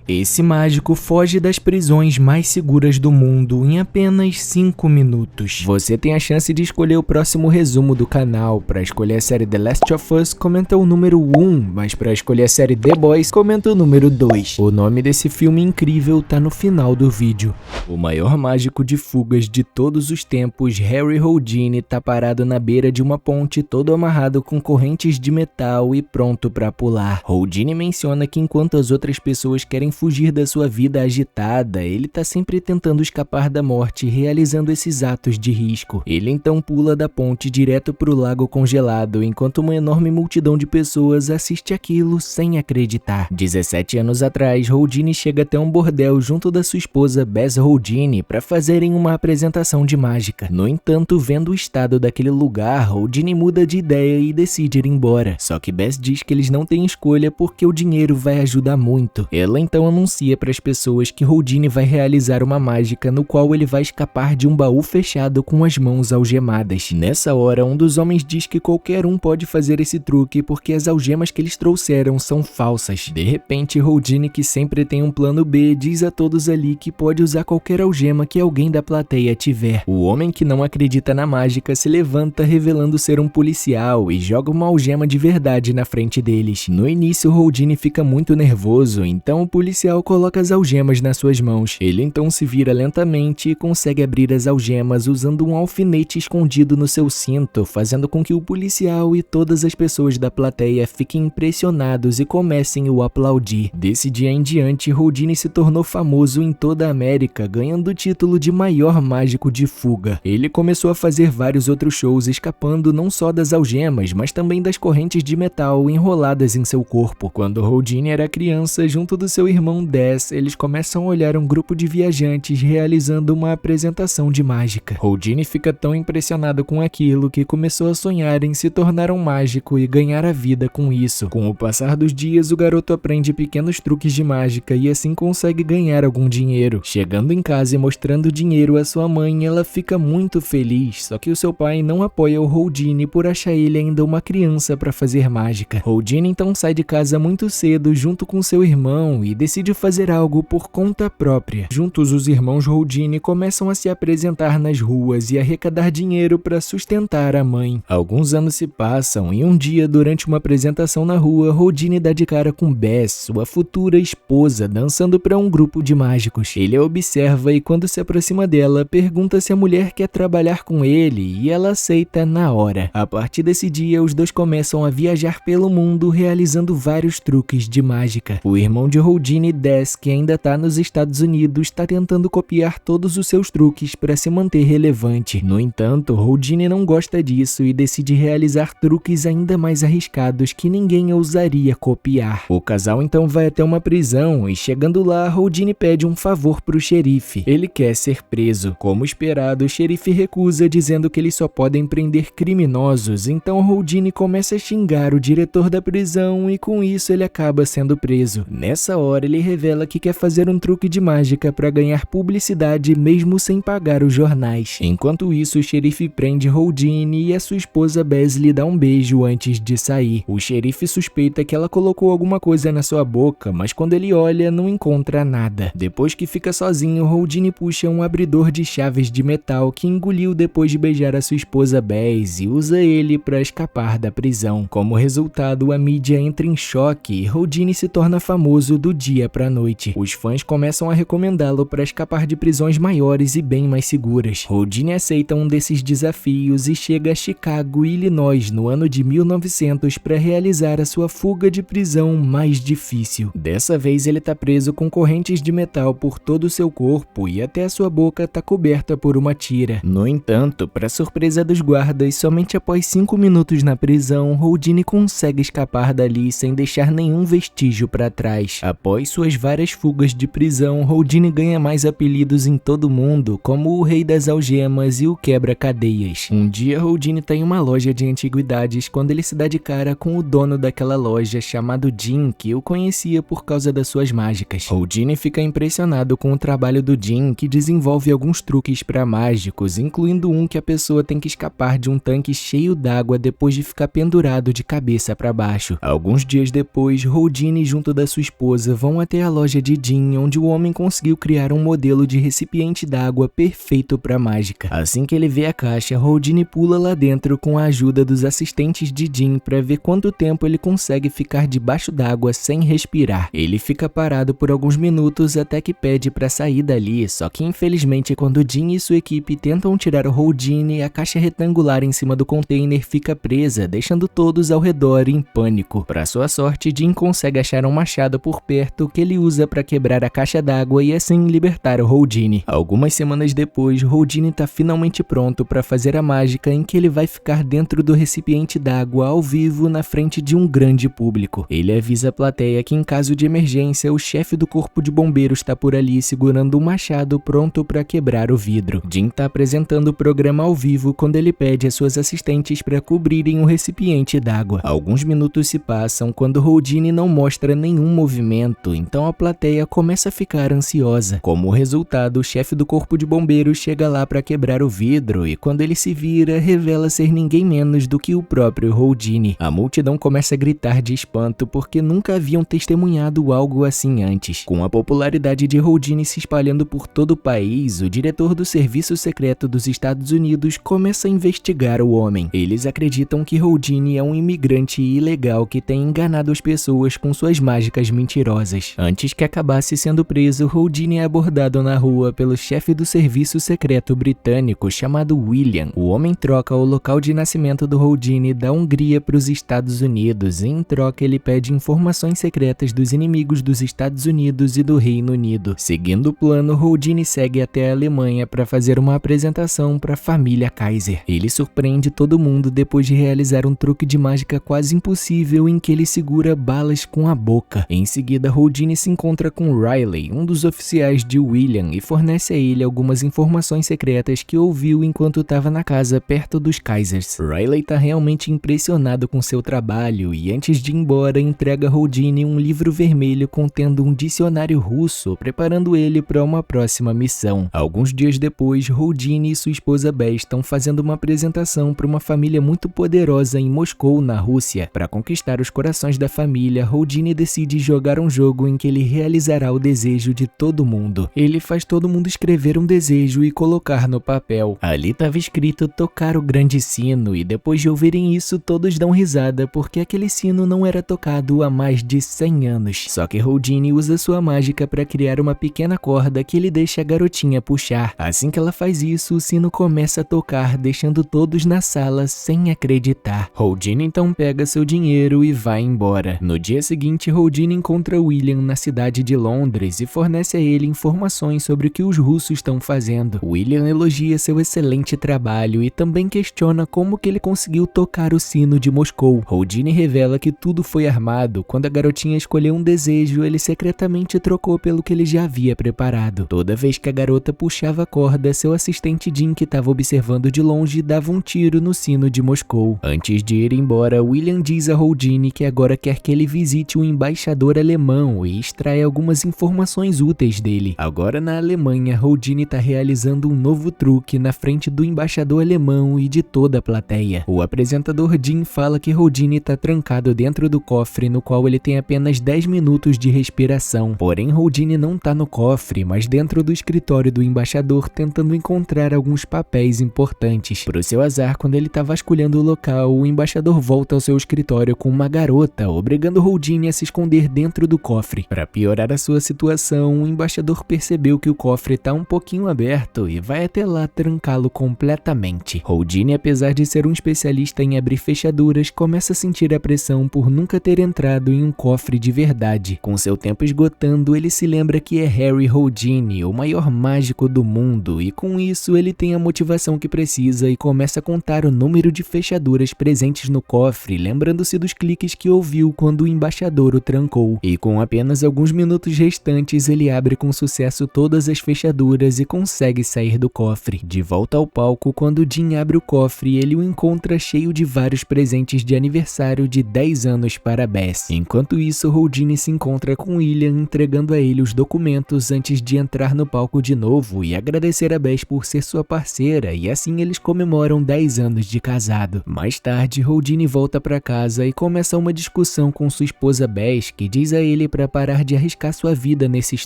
Esse mágico foge das prisões mais seguras do mundo em apenas 5 minutos. Você tem a chance de escolher o próximo resumo do canal. Para escolher a série The Last of Us, comenta o número 1, mas para escolher a série The Boys, comenta o número 2. O nome desse filme incrível tá no final do vídeo. O maior mágico de fugas de todos os tempos, Harry Houdini, tá parado na beira de uma ponte, todo amarrado com correntes de metal e pronto para pular. Houdini menciona que enquanto as outras pessoas querem fugir da sua vida agitada, ele tá sempre tentando escapar da morte, realizando esses atos de risco. Ele então pula da ponte direto pro lago congelado, enquanto uma enorme multidão de pessoas assiste aquilo sem acreditar. 17 anos atrás, Houdini chega até um bordel junto da sua esposa Bess Houdini para fazerem uma apresentação de mágica. No entanto, vendo o estado daquele lugar, Houdini muda de ideia e decide ir embora. Só que Bess diz que eles não têm escolha porque o dinheiro vai ajudar muito. Ela então anuncia para as pessoas que Houdini vai realizar uma mágica no qual ele vai escapar de um baú fechado com as mãos algemadas. Nessa hora, um dos homens diz que qualquer um pode fazer esse truque porque as algemas que eles trouxeram são falsas. De repente, Houdini, que sempre tem um plano B, diz a todos ali que pode usar qualquer algema que alguém da plateia tiver. O homem que não acredita na mágica se levanta revelando ser um policial e joga uma algema de verdade na frente deles. No início, Houdini fica muito nervoso, então o policial coloca as algemas nas suas mãos. Ele então se vira lentamente e consegue abrir as algemas usando um alfinete escondido no seu cinto, fazendo com que o policial e todas as pessoas da plateia fiquem impressionados e comecem a aplaudir. Desse dia em diante, Houdini se tornou famoso em toda a América, ganhando o título de maior mágico de fuga. Ele começou a fazer vários outros shows, escapando não só das algemas, mas também das correntes de metal enroladas em seu corpo. Quando Houdini era criança, junto do seu irmão Dez, eles começam a olhar um grupo de viajantes realizando uma apresentação de mágica. Houdini fica tão impressionado com aquilo que começou a sonhar em se tornar um mágico e ganhar a vida com isso. Com o passar dos dias, o garoto aprende pequenos truques de mágica e assim consegue ganhar algum dinheiro. Chegando em casa e mostrando o dinheiro à sua mãe, ela fica muito feliz, só que o seu pai não apoia o Houdini por achar ele ainda uma criança para fazer mágica. Houdini então sai de casa muito cedo junto com seu irmão e decide fazer algo por conta própria. Juntos, os irmãos Houdini começam a se apresentar nas ruas e arrecadar dinheiro para sustentar a mãe. Alguns anos se passam e um dia, durante uma apresentação na rua, Houdini dá de cara com Bess, sua futura esposa, dançando para um grupo de mágicos. Ele a observa e quando se aproxima dela, pergunta se a mulher quer trabalhar com ele e ela aceita na hora. A partir desse dia, os dois começam a viajar pelo mundo realizando vários truques de mágica. O irmão de Houdini, Dez, que ainda tá nos Estados Unidos, está tentando copiar todos os seus truques para se manter relevante. No entanto, Houdini não gosta disso e decide realizar truques ainda mais arriscados que ninguém ousaria copiar. O casal então vai até uma prisão e, chegando lá, Houdini pede um favor pro xerife. Ele quer ser preso. Como esperado, o xerife recusa, dizendo que eles só podem prender criminosos, então Houdini começa a xingar o diretor da prisão e com isso ele acaba sendo preso. Nessa hora, ele revela que quer fazer um truque de mágica para ganhar publicidade mesmo sem pagar os jornais. Enquanto isso, o xerife prende Houdini e a sua esposa Bess lhe dá um beijo antes de sair. O xerife suspeita que ela colocou alguma coisa na sua boca, mas quando ele olha, não encontra nada. Depois que fica sozinho, Houdini puxa um abridor de chaves de metal que engoliu depois de beijar a sua esposa Bess e usa ele para escapar da prisão. Como resultado, a mídia entra em choque e Houdini se torna famoso do dia pra noite. Os fãs começam a recomendá-lo para escapar de prisões maiores e bem mais seguras. Houdini aceita um desses desafios e chega a Chicago, Illinois, no ano de 1900 para realizar a sua fuga de prisão mais difícil. Dessa vez ele tá preso com correntes de metal por todo o seu corpo e até a sua boca tá coberta por uma tira. No entanto, para surpresa dos guardas, somente após 5 minutos na prisão, Houdini consegue escapar dali sem deixar nenhum vestígio para trás. Após suas várias fugas de prisão, Houdini ganha mais apelidos em todo o mundo, como o Rei das Algemas e o Quebra-Cadeias. Um dia, Houdini tá em uma loja de antiguidades quando ele se dá de cara com o dono daquela loja, chamado Jim, que o conhecia por causa das suas mágicas. Houdini fica impressionado com o trabalho do Jim, que desenvolve alguns truques para mágicos, incluindo um que a pessoa tem que escapar de um tanque cheio d'água depois de ficar pendurado de cabeça para baixo. Alguns dias depois, Houdini junto da sua esposa vão vão até a loja de Jin, onde o homem conseguiu criar um modelo de recipiente d'água perfeito para mágica. Assim que ele vê a caixa, Houdini pula lá dentro com a ajuda dos assistentes de Jin para ver quanto tempo ele consegue ficar debaixo d'água sem respirar. Ele fica parado por alguns minutos até que pede para sair dali, só que infelizmente quando Jin e sua equipe tentam tirar o Houdini, a caixa retangular em cima do container fica presa, deixando todos ao redor em pânico. Para sua sorte, Jin consegue achar um machado por perto que ele usa para quebrar a caixa d'água e assim libertar o Houdini. Algumas semanas depois, Houdini está finalmente pronto para fazer a mágica em que ele vai ficar dentro do recipiente d'água ao vivo na frente de um grande público. Ele avisa a plateia que em caso de emergência, o chefe do corpo de bombeiros está por ali segurando um machado pronto para quebrar o vidro. Jin está apresentando o programa ao vivo quando ele pede às suas assistentes para cobrirem o recipiente d'água. Alguns minutos se passam quando Houdini não mostra nenhum movimento, então a plateia começa a ficar ansiosa. Como resultado, o chefe do corpo de bombeiros chega lá para quebrar o vidro e quando ele se vira, revela ser ninguém menos do que o próprio Houdini. A multidão começa a gritar de espanto porque nunca haviam testemunhado algo assim antes. Com a popularidade de Houdini se espalhando por todo o país, o diretor do Serviço Secreto dos Estados Unidos começa a investigar o homem. Eles acreditam que Houdini é um imigrante ilegal que tem enganado as pessoas com suas mágicas mentirosas. Antes que acabasse sendo preso, Houdini é abordado na rua pelo chefe do Serviço Secreto britânico chamado William. O homem troca o local de nascimento do Houdini da Hungria para os Estados Unidos e em troca ele pede informações secretas dos inimigos dos Estados Unidos e do Reino Unido. Seguindo o plano, Houdini segue até a Alemanha para fazer uma apresentação para a família Kaiser. Ele surpreende todo mundo depois de realizar um truque de mágica quase impossível em que ele segura balas com a boca. Em seguida, Houdini se encontra com Riley, um dos oficiais de William, e fornece a ele algumas informações secretas que ouviu enquanto estava na casa perto dos Kaisers. Riley está realmente impressionado com seu trabalho e antes de ir embora entrega a Houdini um livro vermelho contendo um dicionário russo, preparando ele para uma próxima missão. Alguns dias depois, Houdini e sua esposa Bess estão fazendo uma apresentação para uma família muito poderosa em Moscou, na Rússia. Para conquistar os corações da família, Houdini decide jogar um jogo em que ele realizará o desejo de todo mundo. Ele faz todo mundo escrever um desejo e colocar no papel. Ali estava escrito tocar o grande sino e depois de ouvirem isso todos dão risada porque aquele sino não era tocado há mais de 100 anos. Só que Houdini usa sua mágica para criar uma pequena corda que ele deixa a garotinha puxar. Assim que ela faz isso, o sino começa a tocar, deixando todos na sala sem acreditar. Houdini então pega seu dinheiro e vai embora. No dia seguinte, Houdini encontra William na cidade de Londres e fornece a ele informações sobre o que os russos estão fazendo. William elogia seu excelente trabalho e também questiona como que ele conseguiu tocar o sino de Moscou. Houdini revela que tudo foi armado. Quando a garotinha escolheu um desejo, ele secretamente trocou pelo que ele já havia preparado. Toda vez que a garota puxava a corda, seu assistente Jin, que estava observando de longe, dava um tiro no sino de Moscou. Antes de ir embora, William diz a Houdini que agora quer que ele visite o embaixador alemão e extraia algumas informações úteis dele. Agora na Alemanha, Houdini está realizando um novo truque na frente do embaixador alemão e de toda a plateia. O apresentador Jin fala que Houdini está trancado dentro do cofre, no qual ele tem apenas 10 minutos de respiração. Porém, Houdini não está no cofre, mas dentro do escritório do embaixador, tentando encontrar alguns papéis importantes. Pro seu azar, quando ele está vasculhando o local, o embaixador volta ao seu escritório com uma garota, obrigando Houdini a se esconder dentro do cofre. Para piorar a sua situação, o embaixador percebeu que o cofre está um pouquinho aberto e vai até lá trancá-lo completamente. Houdini, apesar de ser um especialista em abrir fechaduras, começa a sentir a pressão por nunca ter entrado em um cofre de verdade. Com seu tempo esgotando, ele se lembra que é Harry Houdini, o maior mágico do mundo, e com isso ele tem a motivação que precisa e começa a contar o número de fechaduras presentes no cofre, lembrando-se dos cliques que ouviu quando o embaixador o trancou. E com apenas alguns minutos restantes, ele abre com sucesso todas as fechaduras e consegue sair do cofre. De volta ao palco, quando Jin abre o cofre, ele o encontra cheio de vários presentes de aniversário de 10 anos para Bess. Enquanto isso, Houdini se encontra com William, entregando a ele os documentos antes de entrar no palco de novo e agradecer a Bess por ser sua parceira, e assim eles comemoram 10 anos de casado. Mais tarde, Houdini volta para casa e começa uma discussão com sua esposa Bess, que diz a ele para para parar de arriscar sua vida nesses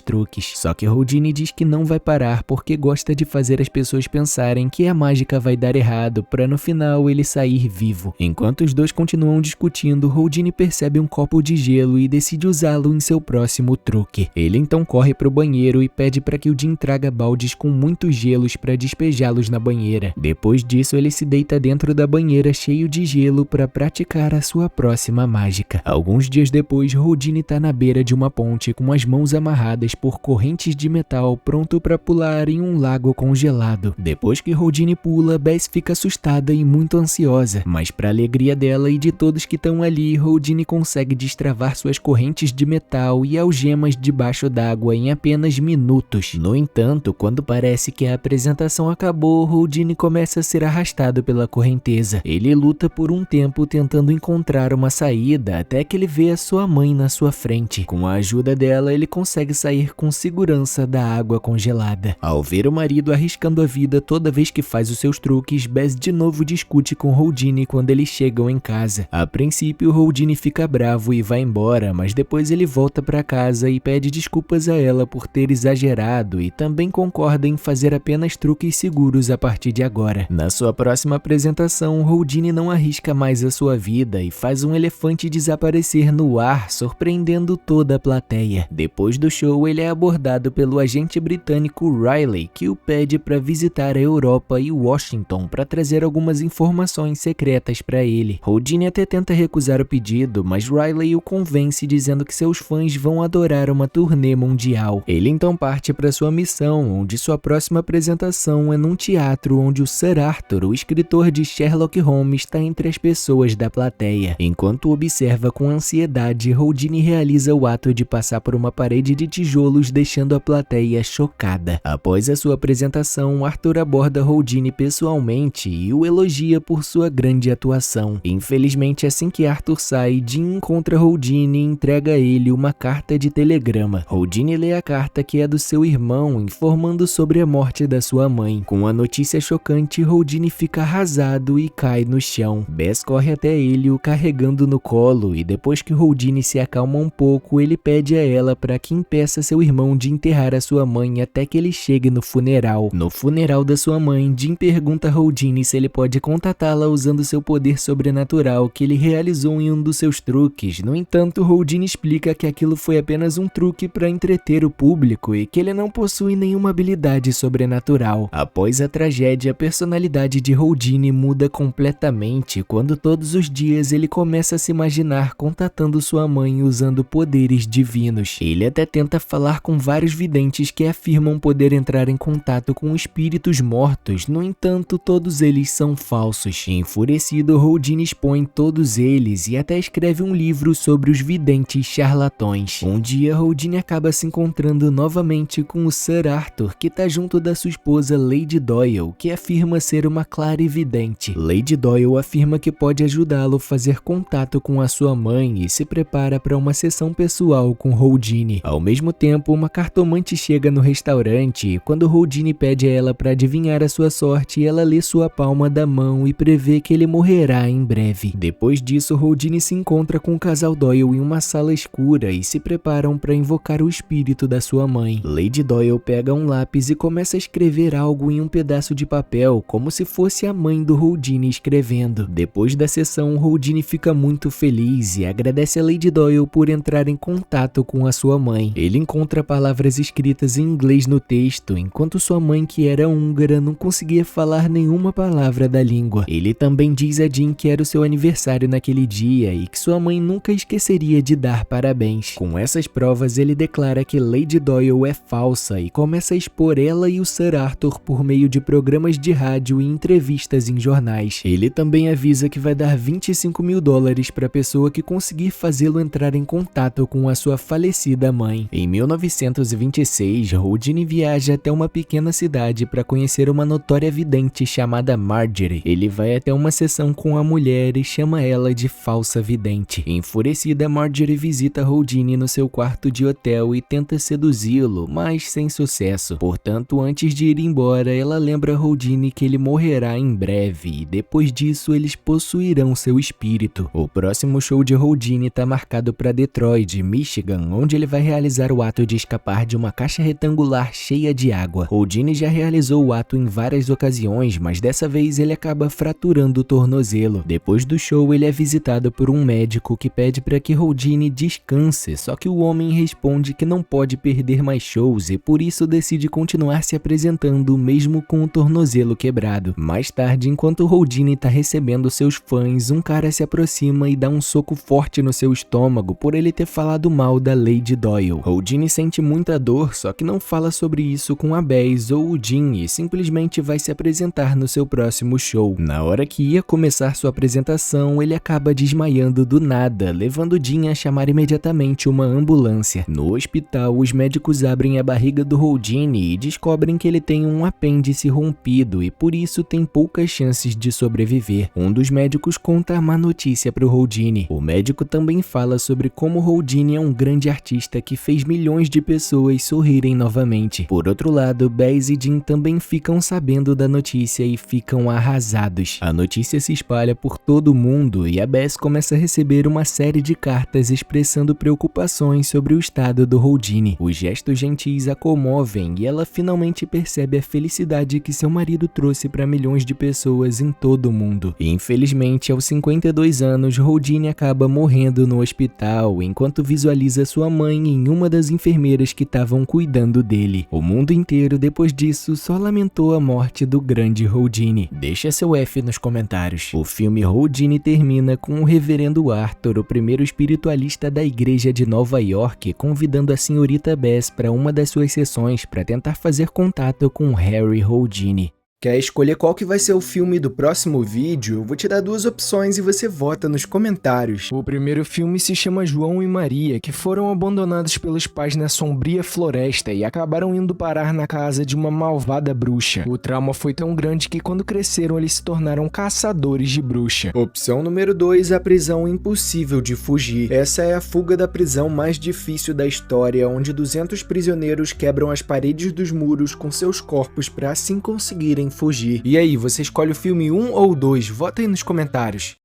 truques. Só que Houdini diz que não vai parar porque gosta de fazer as pessoas pensarem que a mágica vai dar errado para no final ele sair vivo. Enquanto os dois continuam discutindo, Houdini percebe um copo de gelo e decide usá-lo em seu próximo truque. Ele então corre para o banheiro e pede para que o Jim traga baldes com muitos gelos para despejá-los na banheira. Depois disso, ele se deita dentro da banheira cheio de gelo para praticar a sua próxima mágica. Alguns dias depois, Houdini está na beira de uma ponte com as mãos amarradas por correntes de metal, pronto para pular em um lago congelado. Depois que Houdini pula, Bess fica assustada e muito ansiosa, mas para alegria dela e de todos que estão ali, Houdini consegue destravar suas correntes de metal e algemas debaixo d'água em apenas minutos. No entanto, quando parece que a apresentação acabou, Houdini começa a ser arrastado pela correnteza. Ele luta por um tempo tentando encontrar uma saída até que ele vê a sua mãe na sua frente. Com a ajuda dela, ele consegue sair com segurança da água congelada. Ao ver o marido arriscando a vida toda vez que faz os seus truques, Bess de novo discute com Houdini quando eles chegam em casa. A princípio, Houdini fica bravo e vai embora, mas depois ele volta para casa e pede desculpas a ela por ter exagerado e também concorda em fazer apenas truques seguros a partir de agora. Na sua próxima apresentação, Houdini não arrisca mais a sua vida e faz um elefante desaparecer no ar, surpreendendo toda a plateia. Depois do show, ele é abordado pelo agente britânico Riley, que o pede para visitar a Europa e Washington para trazer algumas informações secretas para ele. Houdini até tenta recusar o pedido, mas Riley o convence dizendo que seus fãs vão adorar uma turnê mundial. Ele então parte para sua missão, onde sua próxima apresentação é num teatro onde o Sir Arthur, o escritor de Sherlock Holmes, está entre as pessoas da plateia. Enquanto observa com ansiedade, Houdini realiza o ato de passar por uma parede de tijolos, deixando a plateia chocada. Após a sua apresentação, Arthur aborda Houdini pessoalmente e o elogia por sua grande atuação. Infelizmente, assim que Arthur sai, Jim encontra Houdini e entrega a ele uma carta de telegrama. Houdini lê a carta, que é do seu irmão, informando sobre a morte da sua mãe. Com a notícia chocante, Houdini fica arrasado e cai no chão. Bess corre até ele, o carregando no colo, e depois que Houdini se acalma um pouco, ele pede a ela para que impeça seu irmão de enterrar a sua mãe até que ele chegue no funeral. No funeral da sua mãe, Jim pergunta a Houdini se ele pode contatá-la usando seu poder sobrenatural que ele realizou em um dos seus truques. No entanto, Houdini explica que aquilo foi apenas um truque para entreter o público e que ele não possui nenhuma habilidade sobrenatural. Após a tragédia, a personalidade de Houdini muda completamente quando todos os dias ele começa a se imaginar contatando sua mãe usando poderes divinos. Ele até tenta falar com vários videntes que afirmam poder entrar em contato com espíritos mortos, no entanto, todos eles são falsos. Enfurecido, Houdini expõe todos eles e até escreve um livro sobre os videntes charlatões. Um dia, Houdini acaba se encontrando novamente com o Sir Arthur, que está junto da sua esposa Lady Doyle, que afirma ser uma clarividente. Lady Doyle afirma que pode ajudá-lo a fazer contato com a sua mãe e se prepara para uma sessão pessoal com Houdini. Ao mesmo tempo, uma cartomante chega no restaurante e quando Houdini pede a ela para adivinhar a sua sorte, ela lê sua palma da mão e prevê que ele morrerá em breve. Depois disso, Houdini se encontra com o casal Doyle em uma sala escura e se preparam para invocar o espírito da sua mãe. Lady Doyle pega um lápis e começa a escrever algo em um pedaço de papel, como se fosse a mãe do Houdini escrevendo. Depois da sessão, Houdini fica muito feliz e agradece a Lady Doyle por entrar em contato com a sua mãe. Ele encontra palavras escritas em inglês no texto, enquanto sua mãe, que era húngara, não conseguia falar nenhuma palavra da língua. Ele também diz a Jim que era o seu aniversário naquele dia e que sua mãe nunca esqueceria de dar parabéns. Com essas provas, ele declara que Lady Doyle é falsa e começa a expor ela e o Sir Arthur por meio de programas de rádio e entrevistas em jornais. Ele também avisa que vai dar $25.000 para a pessoa que conseguir fazê-lo entrar em contato com a sua falecida mãe. Em 1926, Houdini viaja até uma pequena cidade para conhecer uma notória vidente chamada Marjorie. Ele vai até uma sessão com a mulher e chama ela de falsa vidente. Enfurecida, Marjorie visita Houdini no seu quarto de hotel e tenta seduzi-lo, mas sem sucesso. Portanto, antes de ir embora, ela lembra Houdini que ele morrerá em breve e depois disso eles possuirão seu espírito. O próximo show de Houdini está marcado para Detroit, Michigan, onde ele vai realizar o ato de escapar de uma caixa retangular cheia de água. Houdini já realizou o ato em várias ocasiões, mas dessa vez ele acaba fraturando o tornozelo. Depois do show, ele é visitado por um médico que pede para que Houdini descanse, só que o homem responde que não pode perder mais shows e por isso decide continuar se apresentando mesmo com o tornozelo quebrado. Mais tarde, enquanto Houdini está recebendo seus fãs, um cara se aproxima e dá um soco forte no seu estômago por ele ter falado mal da Lady Doyle. Houdini sente muita dor, só que não fala sobre isso com a Bess ou o Jim e simplesmente vai se apresentar no seu próximo show. Na hora que ia começar sua apresentação, ele acaba desmaiando do nada, levando Jim a chamar imediatamente uma ambulância. No hospital, os médicos abrem a barriga do Houdini e descobrem que ele tem um apêndice rompido e por isso tem poucas chances de sobreviver. Um dos médicos conta a má notícia para o Houdini. O médico também fala sobre como Houdini é um grande artista que fez milhões de pessoas sorrirem novamente. Por outro lado, Bess e Jim também ficam sabendo da notícia e ficam arrasados. A notícia se espalha por todo o mundo e a Bess começa a receber uma série de cartas expressando preocupações sobre o estado do Houdini. Os gestos gentis a comovem e ela finalmente percebe a felicidade que seu marido trouxe para milhões de pessoas em todo o mundo. E, infelizmente, aos 52 anos, Houdini acaba morrendo no hospital enquanto visualiza sua mãe em uma das enfermeiras que estavam cuidando dele. O mundo inteiro, depois disso, só lamentou a morte do grande Houdini. Deixa seu F nos comentários. O filme Houdini termina com o reverendo Arthur, o primeiro espiritualista da igreja de Nova York, convidando a senhorita Bess para uma das suas sessões para tentar fazer contato com Harry Houdini. Quer escolher qual que vai ser o filme do próximo vídeo? Eu vou te dar duas opções e você vota nos comentários. O primeiro filme se chama João e Maria, que foram abandonados pelos pais na sombria floresta e acabaram indo parar na casa de uma malvada bruxa. O trauma foi tão grande que quando cresceram eles se tornaram caçadores de bruxa. Opção número 2, a prisão impossível de fugir. Essa é a fuga da prisão mais difícil da história, onde 200 prisioneiros quebram as paredes dos muros com seus corpos para assim conseguirem fugir. E aí, você escolhe o filme 1 ou 2? Vota aí nos comentários.